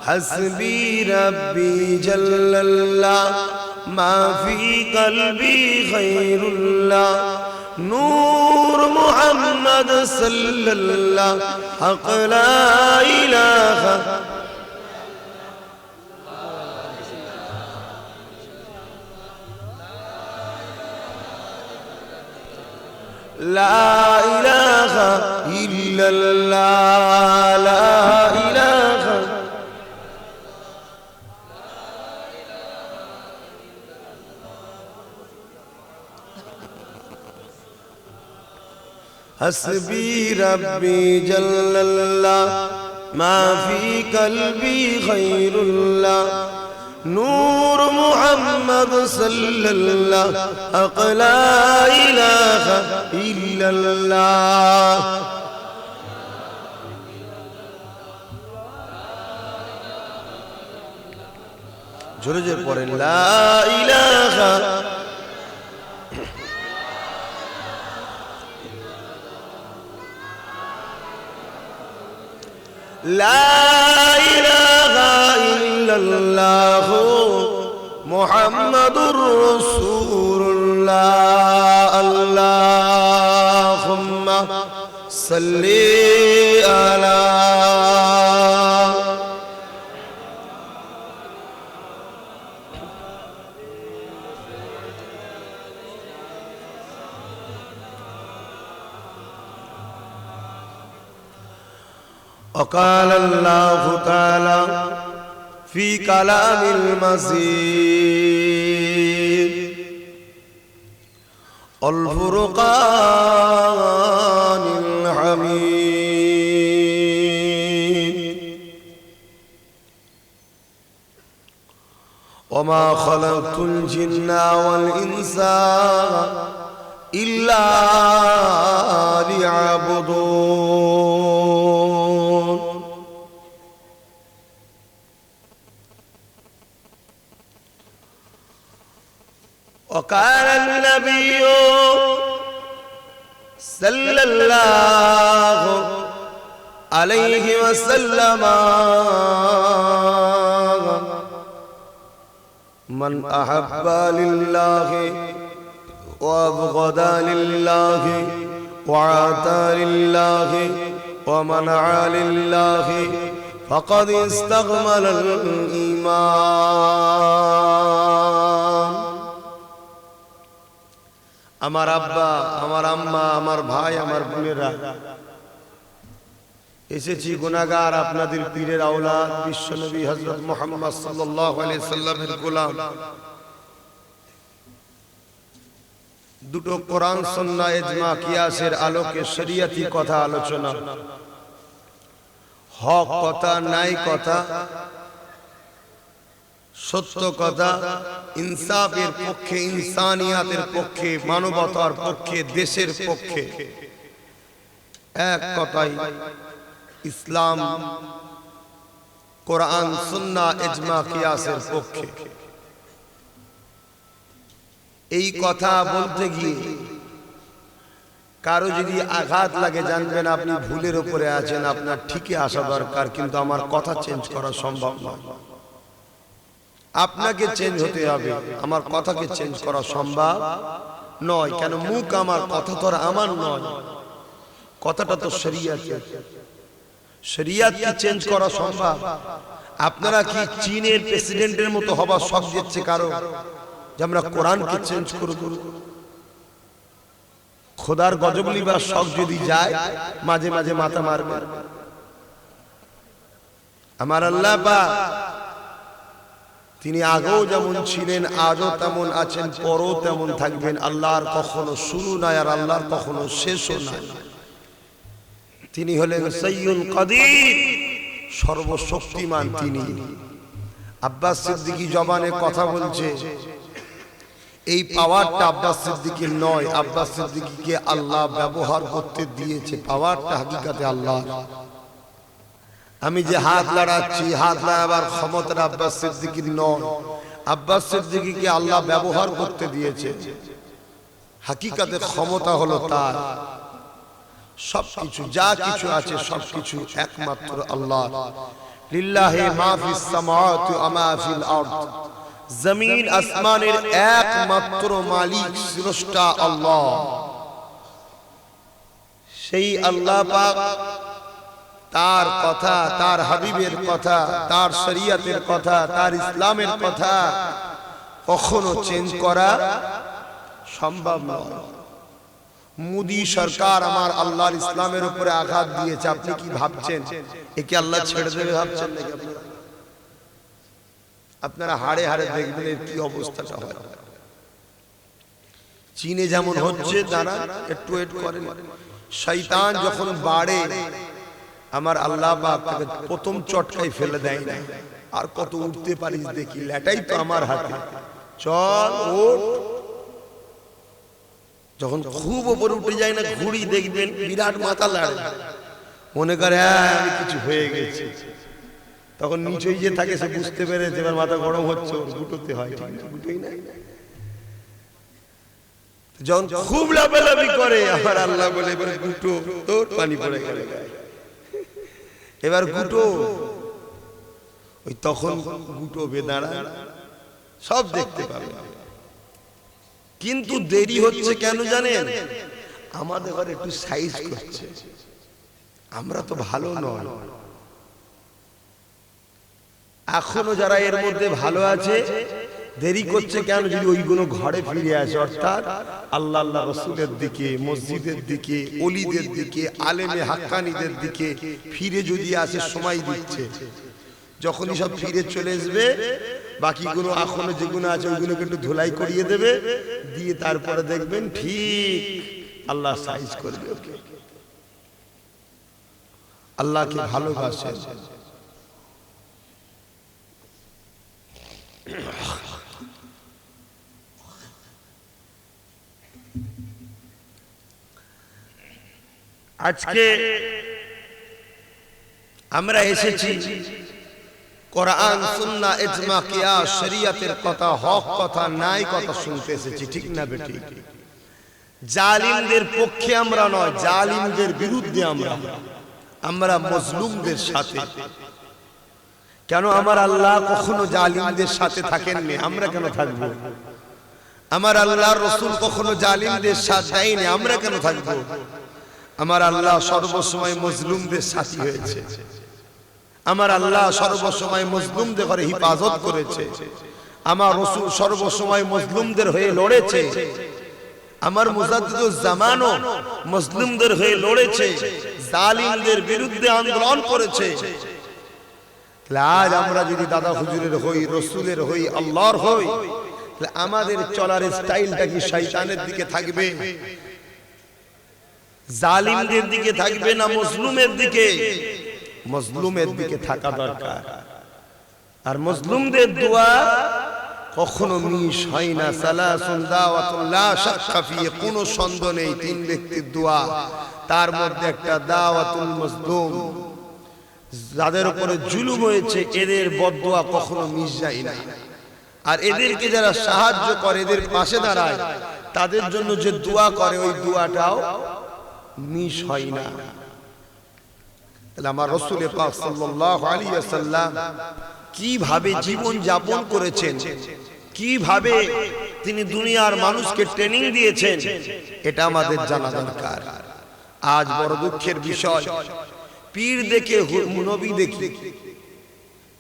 हस्बी रब्बी जल्लल्लाह मा फी कल्बी खैरुल्लाह नूर मुहम्मद सल्लल्लाह हक ला इलाहा ला इलाहा इल्लल्लाह ला इलाहा हस्बी रब्बी जल्लल्लाह मा फी कल्बी खैरुल्लाह नूर मुहम्मद सल्लल्लाह हक ला इलाहा इल्लल्लाह जोरे जोरे पढ़ें ला इलाहा ला इलाहा इल्लल्लाह मुहम्मदुर रसूलुल्लाह अल्लाहुम्मा सल्ली अला وقال الله تعالى في كلام المزيد الفرقان الحميد وما خلقت الجن والإنس إلا ليعبدون وقال النبي صلى الله عليه وسلم من أحب لله وأبغض لله وعطى لله ومنع لله فقد استكمل الإيمان আমার আব্বা আমার আম্মা আমার ভাই আমার বোনেরা এসেছি গুনাহগার আপনাদের পীরের আওলাদ বিশ্বনবী হযরত মুহাম্মদ সাল্লাল্লাহু আলাইহি সাল্লামের গোলাম দুটো কোরআন সুন্নাহ ইজমা কিয়াসের আলোকে শরীয়তি কথা আলোচনা হক কথা নাই কথা সত্য কথা ইনসাফের পক্ষে ইনসানিয়াতের পক্ষে মানবতার পক্ষে দেশের পক্ষে এক কথাই ইসলাম কোরআন সুন্নাহ ইজমা কিয়াসের পক্ষে এই কথা বলতে গিয়ে কারো যদি আঘাত লাগে জানবেন আপনি ভুলের উপরে আছেন আপনার ঠিকই আসা দরকার কিন্তু আমার কথা চেঞ্জ করা সম্ভব নয় আপনাকে চেঞ্জ হতে হবে আমার কথাকে চেঞ্জ করা সম্ভব নয় কেন মুখ আমার কথা তো আমার নয় কথাটা তো শরীয়তের শরীয়ত কি চেঞ্জ করা সম্ভব আপনারা কি চীনের প্রেসিডেন্টের মতো হবার শখ দিচ্ছে কারো যে আমরা কোরআনকে চেঞ্জ করে দেব খোদার গজব লিবার শখ যদি যায় মাঝে মাঝে মাথা মারবে আমার আল্লাহ পাক তিনি আগেও যেমন ছিলেন আজও তেমন আছেন পরও তেমন থাকবেন আল্লাহর কখনো শুরু নাই আর আল্লাহর কখনো শেষও নাই তিনি হলেন সাইয়্যুল কাদির সর্বশক্তিমান তিনি আব্বাস সিদ্দিকী জবানে কথা বলছে এই পাওয়ারটা আব্বাস সিদ্দিকীর নয় আব্বাস সিদ্দিকীকে আল্লাহ ব্যবহার করতে দিয়েছে পাওয়ারটা হাকিকাতে আল্লাহ আমি যে হাত লাড়াচ্ছি হাত লাগাবার ক্ষমতা আব্বাস সিদ্দিকীর নয় আব্বাস সিদ্দিকীকে আল্লাহ ব্যবহার করতে দিয়েছে হাকিকাতে ক্ষমতা হলো তার সবকিছু যা কিছু আছে সবকিছু একমাত্র আল্লাহ লিল্লাহি মা ফিস সামাওয়াতি ওয়া মা ফিল আরদ, জমিন আসমানের একমাত্র মালিক স্রষ্টা আল্লাহ। সেই আল্লাহ পাক তার কথা, তার হাবিবের কথা, তার শরীয়তের কথা, তার ইসলামের কথা কখনো চেঞ্জ করা সম্ভব নয়। মোদী সরকার আমার আল্লাহর ইসলামের উপরে আঘাত দিয়েছে, আপনি কি ভাবছেন একে আল্লাহ ছেড়ে দেবে ভাবছেন নাকি? আপনারা হাড়ে হাড়ে দেখবেন এর কি অবস্থাটা হয়। চীনে যেমন হচ্ছে, তারা একটু ওয়েট করেন। শয়তান যখন বাড়ে আমার আল্লাহ পাক তাকে প্রথম চটকাই ফেলে দেয় না, আর কত উঠতে পারিস দেখি, লেটাই তো আমার হাতে, চল ওঠ। যখন খুব উপরে উঠে যায় না, ঘুড়ি দেখবেন বিরাট মাথা লাড়ে, মনে করে আমি কিছু হয়ে গেছে। তখন নিচেই যে থাকে সে বুঝতে পেরেছে এবার মাথা গরম হচ্ছে, ওর গুটোতে হয়, ঠিক না? গুটোই না। যখন খুব লাফালাফি করে আমার আল্লাহ বলে এবার গুটো, তোর পানি পড়ে গেল, এবার গুটো। ওই তখন গুটো বেদাঁড়া সব দেখতে পাবে, কিন্তু দেরি হচ্ছে কেন জানেন? আমাদের ঘরে একটু সাইজ করছে, আমরা তো ভালো নয়। এখনো যারা এর মধ্যে ভালো আছে দেরি করছে কেন? যদি ওইগুলো ঘরে ফিরে আসে, অর্থাৎ আল্লাহ আল্লাহ রসুলের দিকে, মসজিদের দিকে, ওলিদের দিকে, আলেমে হাক্কানিদের দিকে ফিরে যদি আসে, সময় দিচ্ছে। যখনই সব ফিরে চলে আসবে, বাকিগুলো এখনো যেগুলো আছে ওইগুলোকে একটু ধুলাই করিয়ে দেবে, দিয়ে তারপরে দেখবেন ঠিক আল্লাহ সাইজ করবে ওকে। আল্লাহকে ভালোবাসেন। আজকে আমরা এসেছি কোরআন, সুন্নাহ, ইজমা, কিয়াস, শরীয়তের কথা, হক কথা, ন্যায় কথা শুনতে এসেছি, ঠিক না বেটি? জালিমদের পক্ষে আমরা নয়, জালিমদের বিরুদ্ধে আমরা মজলুমদের সাথে। কেন আমার আল্লাহ কখনো জালিমদের সাথে থাকেননি, আমরা কেন থাকবো? আমার আল্লাহর রাসূল কখনো জালিমদের সাথে দেয়নি, আমরা কেন থাকবো? আমার আল্লাহ সর্বসময় মজলুমদের সাথী হয়েছে। আমার আল্লাহ সর্বসময় মজলুমদের ঘরে হিফাজত করেছে। আমার রাসূল সর্বসময় মজলুমদের হয়ে লড়েছে। আমার মুজাদ্দিদুজ জামানও মজলুমদের হয়ে লড়েছে, জালিমদের বিরুদ্ধে আন্দোলন করেছে। আজ আমরা যদি দাদা হুজুরের হই, রাসূলের হই, আল্লাহর হই, তাহলে আমাদের চলার স্টাইলটা কি শয়তানের দিকে থাকবে, জালিমদের দিকে থাকবে, না মজলুমের দিকে? মজলুমের দিকে থাকা দরকার। আর মজলুমদের দোয়া কখনো মিস হয় না। সালাসুন দাওয়াতুন লা শাক্কা ফি, কোনো সন্দেহ নেই, তিন ব্যক্তির দোয়া, তার মধ্যে একটা দাওয়াতুল মজলুম, যাদের উপরে জুলুম হয়েছে এদের বদদোয়া কখনো মিস যায় না। আর এদেরকে যারা সাহায্য করে, এদের পাশে দাঁড়ায়, তাদের জন্য যে দোয়া করে ওই দোয়াটাও মিস হয় না। তাহলে আমার রাসূল পাক সাল্লাল্লাহু আলাইহি ওয়াসাল্লাম কিভাবে জীবন যাপন করেছেন, কিভাবে তিনি দুনিয়ার মানুষকে ট্রেনিং দিয়েছেন, এটা আমাদের জানা দরকার। আজ বড় দুঃখের বিষয়, পীর দেখে নবী দেখি,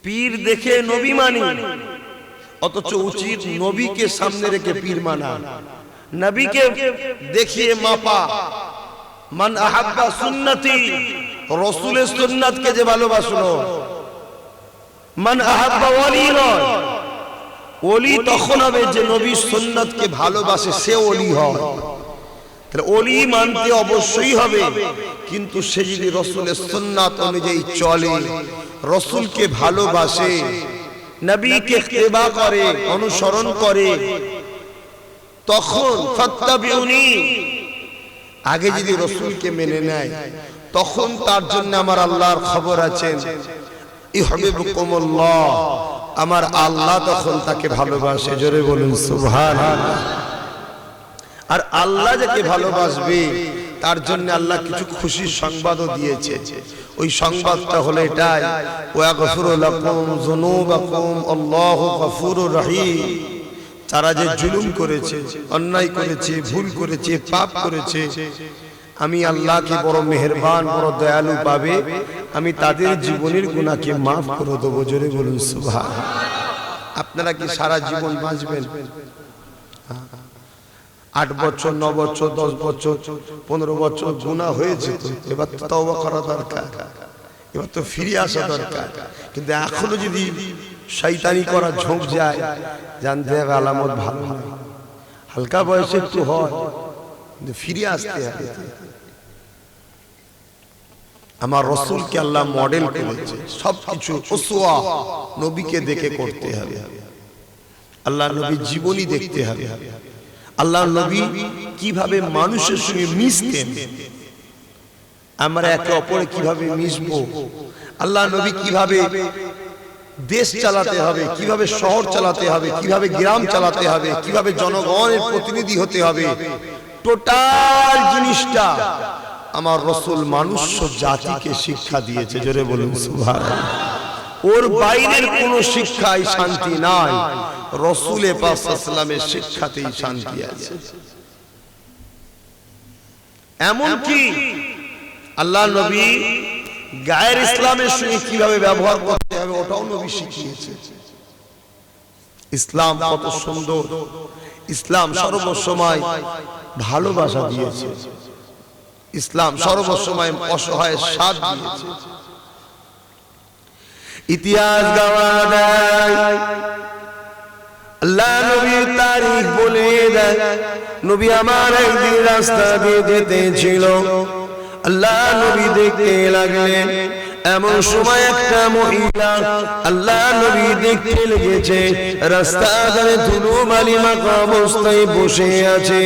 পীর দেখে নবী মানি, অথচ উচিত নবীকে সামনে রেখে পীর মানা। নবীকে দেখিয়ে মাপা। মান আহাব্বা সুন্নতি, রাসূলের সুন্নাতকে যে ভালোবাসলো। মান আহাব্বা ওয়ালি নয়, ওলি তখন হবে যে নবীর সুন্নাতকে ভালোবাসে, সে ওলি হয়। তাহলে ওলি মানতে অবশ্যই হবে, কিন্তু সে যদি রাসূলের সুন্নাত অনুযায়ী চলে, রাসূলকে ভালোবাসে, নবীকে ইত্তেবা করে, অনুসরণ করে, তখন ফাত্তাবিউনি, আগে যদি রাসূলকে মেনে নেয়, তখন তার জন্য আমার আল্লাহর খবর আছেন, ইউহিব্বুকুমুল্লাহ, আমার আল্লাহ তখন তাকে ভালোবাসে। জোরে বলুন সুবহানাল্লাহ। আর আল্লাহ যাকে ভালোবাসবে তার জন্য আল্লাহ কিছু খুশির সংবাদও দিয়েছে। ওই সংবাদটা হলো এটাই, ওয়াগফিরু লাকুম যুনুবাকুম আল্লাহু গফুরুর রহিম। তারা যে জুলুম করেছে, অন্যায় করেছে, ভুল করেছে, পাপ করেছে, আমি আল্লাহকে বড় মেহেরবান, বড় দয়ালু পাবে, আমি তাদের জীবনের গুনাহকে মাফ করে দেবো। জোরে বলুন সুবহানাল্লাহ। আপনারা কি সারা জীবন বাঁচবেন? 8 বছর, 9 বছর, 10 বছর, 15 বছর গুনাহ হয়েছে, তো এবার তো তওবা করা দরকার, এবার তো ফিরে আসা দরকার। কিন্তু এখনো যদি শয়তানি করা ঝোঁক যায়, জানতে হবে আলামত ভালো নয়। হালকা বয়সে একটু হয়, কিন্তু ফিরে আসতে হবে। আমার রাসূলকে আল্লাহ মডেল করেছে, সবকিছু উসওয়া নবীকে দেখে করতে হবে। আল্লাহ নবীর জীবনী দেখতে হবে। আল্লাহ নবী কিভাবে মানুষের সঙ্গে মিশতেন, আমরা একে অপরে কিভাবে মিশবো, আল্লাহ নবী কিভাবে দেশ চালাতে হবে, কিভাবে শহর চালাতে হবে, কিভাবে গ্রাম চালাতে হবে, কিভাবে জনগণের প্রতিনিধি হতে হবে, টোটাল জিনিসটা আমার রাসূল মানুষ জাতিকে শিক্ষা দিয়েছে। জোরে বলুন সুবহানাল্লাহ। ওর বাইরের কোন শিক্ষায় শান্তি নাই, রাসূল পাক সাল্লাল্লাহু আলাইহি ওয়াসাল্লামের শিক্ষাতেই শান্তি আছে। এমন কি আল্লাহ নবী গায়ের ইসলামের সঙ্গে কিভাবে ব্যবহার করতে হবে ওটাও নবী শিখিয়েছে। ইসলাম কত সুন্দর, ইসলাম সর্বসময় ভালোবাসা দিয়েছে, ইসলাম সর্বসময় অসহায়ের সাথ দিয়েছে। ইতিহাস গাওয়া দেয়, আল্লাহ নবীর তারিখ বলে দেয়, নবী আমার একদিন রাস্তা দিয়ে যেতেছিল, আল্লাহ নবী দেখতে লাগলেন, এমন সময় একটা মহিলা আল্লাহ নবী দেখতে লেগেছে রাস্তার ধারে ধুলোবালি মাখা অবস্থায় বসে আছে।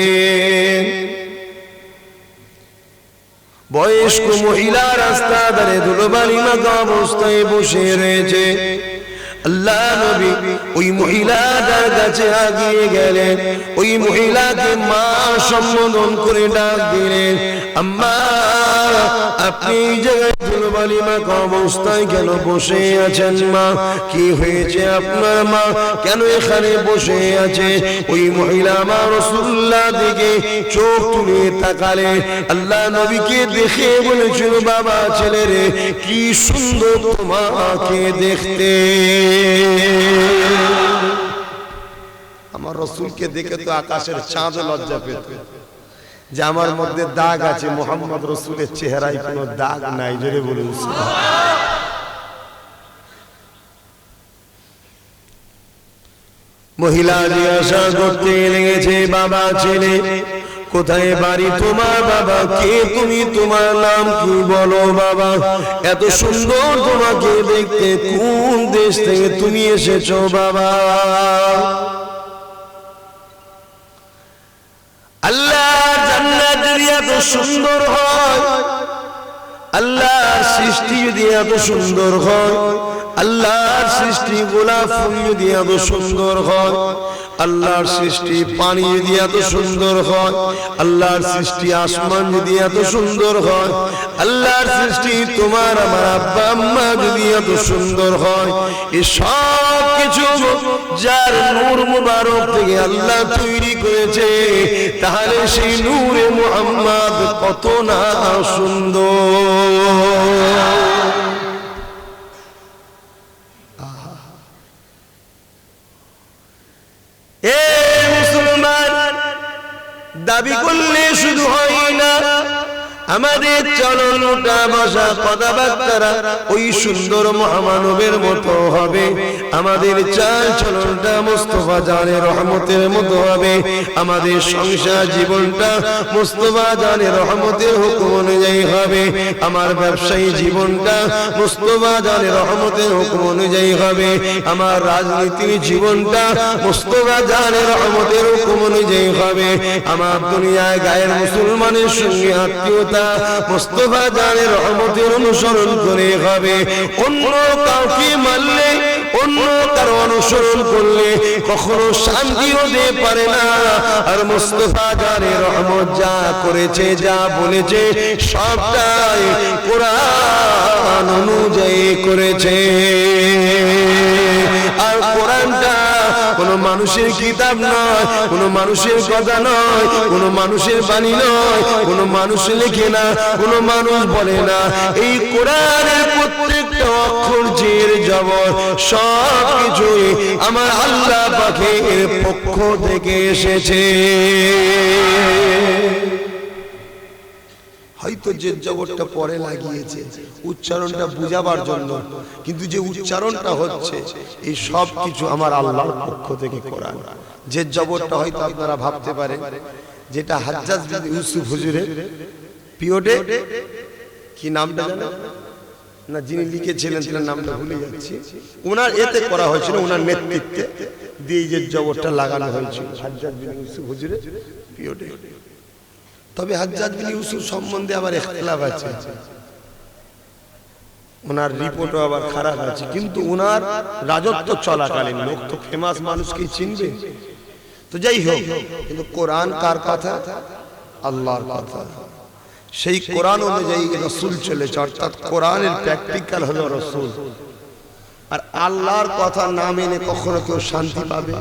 বয়স্ক মহিলা রাস্তা ধারে ধুলোবালি মাখা অবস্থায় বসে রয়েছে। আল্লাহ নবী ওই মহিলাটার কাছে এগিয়ে গেলেন, ওই মহিলাকে মা সম্বোধন করে ডাক দিলেন, আম্মা আপনি এই জায়গায় ধুলোবালি মাখা অবস্থায় কেন বসে আছেন মা? কি হয়েছে আপনার মা, কেন এখানে বসে আছে? ওই মহিলা আমার রাসূলুল্লাহ দিকে চোখ তুলে তাকালেন, আল্লাহ নবীকে দেখে বলেছিল, বাবা ছেলে রে, কি সুন্দর তোমাকে দেখতে। আমার রাসূলকে দেখে তো আকাশের চাঁদ লজ্জা পেত যে আমার মধ্যে দাগ আছে, মুহাম্মদ রাসূলের চেহারায় কোনো দাগ নাই। জোরে বলুন সুবহানাল্লাহ। মহিলা জিজ্ঞাসা করতে লেগেছে, বাবা ছেলে কোথায় বাড়ি তোমার? বাবা কে তুমি? তোমার নাম কি বলো বাবা? এত সুন্দর তোমাকে দেখতে, কোন দেশ থেকে তুমি এসেছো বাবা? আল্লাহর জান্নাত যদি এত সুন্দর হয়, আল্লাহর সৃষ্টি যদি এত সুন্দর হয়, আল্লাহর সৃষ্টি গোলাপ ফুল যদি এত সুন্দর হয়, আল্লাহর সৃষ্টি পানি যদি এত সুন্দর হয়, আল্লাহর সৃষ্টি আসমান যদি এত সুন্দর হয়, আল্লাহর সৃষ্টি তোমার আমার আব্বা আম্মা যদি এত সুন্দর হয়, এই সব কিছু যার নূর মুবারক থেকে আল্লাহ তৈরি করেছে, তাহলে সেই নূরে মুহাম্মদ কত না সুন্দর। দাবি করলে শুধু হয় না, আমাদের চলন ওঠা বসা কথাবার্তা ওই সুন্দর মহামানবের মতো হবে, আমাদের চাল চলনটা মুস্তাফা জানের রহমতের মতো হবে, আমাদের সংসার জীবনটা মুস্তাফা জানের রহমতের হুকুম অনুযায়ী হবে, আমার ব্যবসায়ী জীবনটা মুস্তাফা জানের রহমতের হুকুম অনুযায়ী হবে, আমার রাজনীতির জীবনটা মুস্তাফা জানের রহমতের হুকুম অনুযায়ী হবে, আমার দুনিয়ায় গায়ের মুসলমানের সঙ্গে আত্মীয়তা মুস্তাফা জানের রহমতের অনুসরণ করে হবে। অন্য কাউকে মানলে, অন্য কারো অনুসরণ করলে কখনো শান্তিও দিতে পারে না। আর মুস্তাফা জানে রহমত যা করেছে যা বলেছে সবটাই কোরআন অনুযায়ী করেছে। আর কোরআনটা কোন মানুষের কিতাব নয়, কোন মানুষের কথা নয়, কোন মানুষের বাণী নয়, কোন মানুষ লেখে না, কোন মানুষ বলে না। এই কোরআনের প্রত্যেকটা অক্ষর জের জবর সবকিছুই আমার আল্লাহ পাকের পক্ষ থেকে এসেছে। হয়তো যে জবরটা পরে লাগিয়েছে উচ্চারণটা বুঝাবার জন্য, কিন্তু যে উচ্চারণটা হচ্ছে এই সব কিছু আমার আল্লাহর পক্ষ থেকে কোরআন। যে জবরটা হয়তো আপনারা ভাবতে পারেন যেটা হাজ্জাজ বিন ইউসুফ হুজুরের পিওডে কি নামটা জানেন না, যিনি লিখেছিলেন তার নামটা ভুলে যাচ্ছি, ওনার এতে করা হয়েছিল, ওনার নেতৃত্বে দিয়ে যে জবরটা লাগানো হয়েছিল হাজ্জাজ বিন ইউসুফ হুজুরের পিওডে। তবে হাজ্জাজ বিন ইউসুফ সম্বন্ধে আবার ইখতিলাফ আছে, ওনার রিপোর্টও আবার খারাপ আছে, কিন্তু ওনার রাজত্ব চলাকালীন লোক তো ফেমাস মানুষকে চিনবে। তো যাই হোক, কিন্তু কোরআন কার কথা? আল্লাহর কথা। সেই কোরআন অনুযায়ী রাসূল চলেছে, অর্থাৎ কোরআনের প্র্যাকটিক্যাল হলো রাসূল। আর আল্লাহর কথা না মেনে কখনো কেউ শান্তি পাবে